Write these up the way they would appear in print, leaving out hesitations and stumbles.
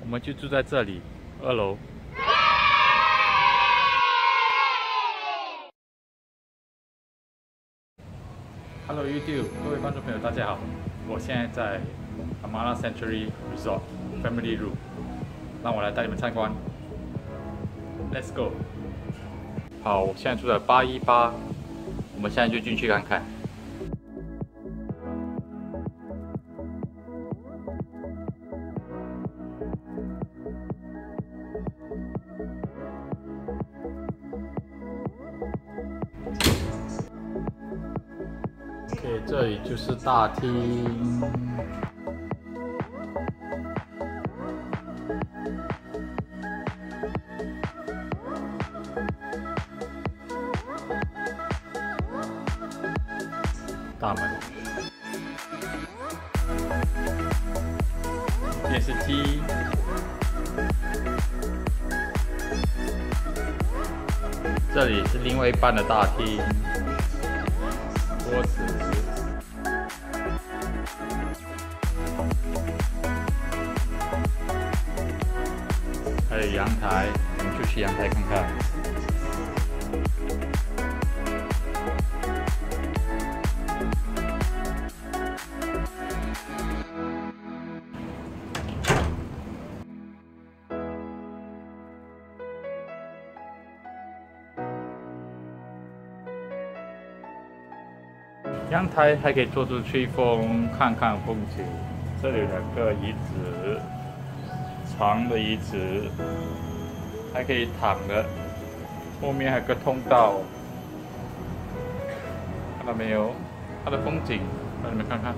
我们就住在这里，2楼。Hello YouTube， 各位观众朋友，大家好，我现在在 Amara Sanctuary Resort Family Room， 让我来带你们参观。Let's go。好，我现在住在818，我们现在就进去看看。 OK， 这里就是大厅。大门。电视机。这里是另外一半的大厅。 桌子，还有阳台，我们就去阳台看看。阳台还可以坐着吹风，看看风景。这里有2个椅子，长的椅子，还可以躺的。后面还有个通道，看到没有？它的风景，让你们看看。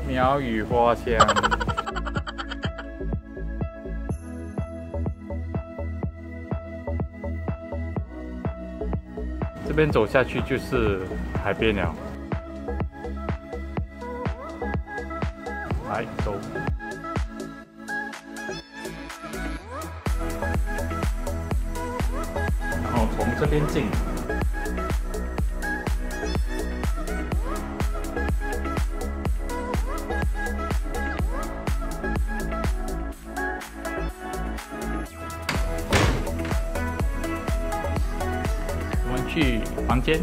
鸟语花香，这边走下去就是海边了。来走，然后从这边进。 去房间，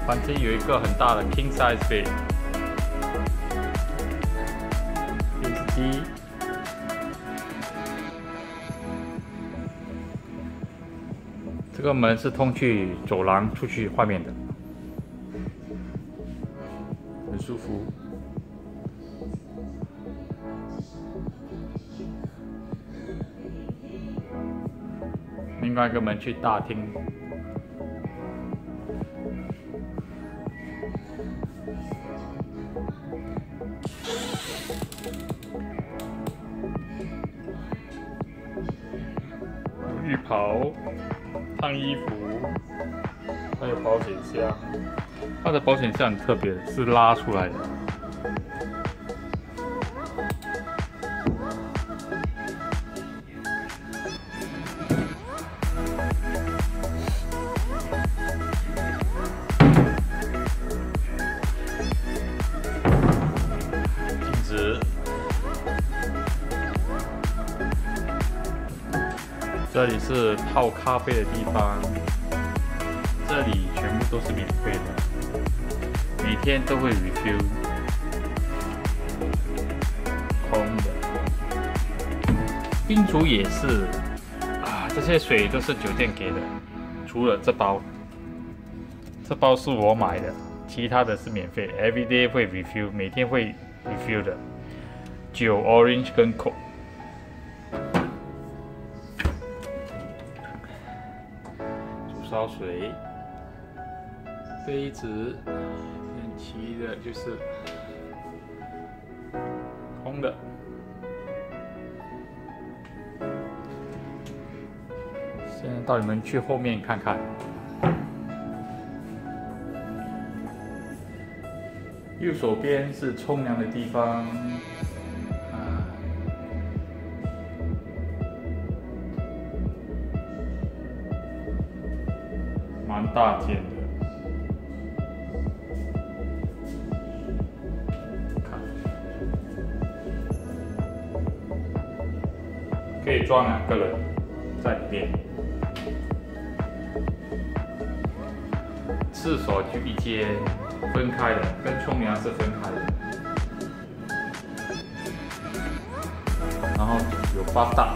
房间有一个很大的 king size bed， 电视机，这个门是通去走廊出去外面的，很舒服。 另外一个门去大厅，浴袍、烫衣服，还有保险箱。它的保险箱很特别，是拉出来的。 这里是泡咖啡的地方，这里全部都是免费的，每天都会 refill， 空的。冰厨也是啊，这些水都是酒店给的，除了这包，这包是我买的，其他的是免费 ，everyday 会 refill， 每天会 refill 的，酒 orange 跟 Coke。 烧水，杯子很齐的，就是空的。现在带你们去后面看看。右手边是冲凉的地方，蛮大间的。看，可以装2个人在里面。厕所就一间分开的，跟冲凉是分开的。然后有bathtub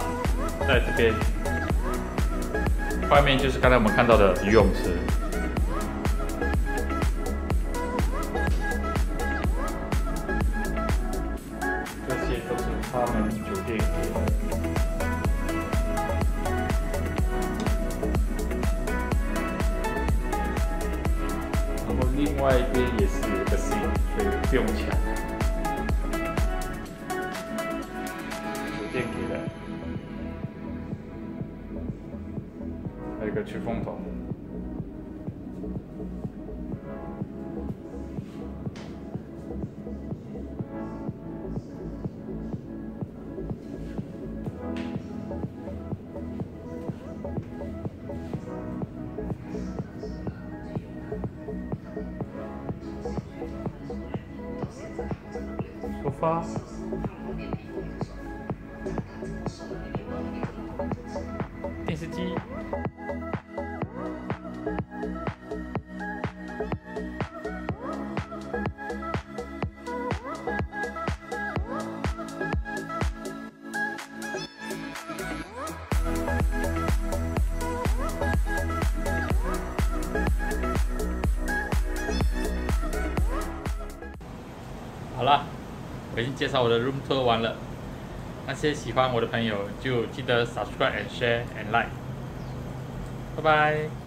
在这边，外面就是刚才我们看到的游泳池。这些都是他们酒店给的。另外一边也是有一个 sink， 所以不用抢。酒店给的，还有一个吹风筒。沙发，电视机，好了。我已经介绍我的 room tour 完了，那些喜欢我的朋友就记得 subscribe and share and like， 拜拜。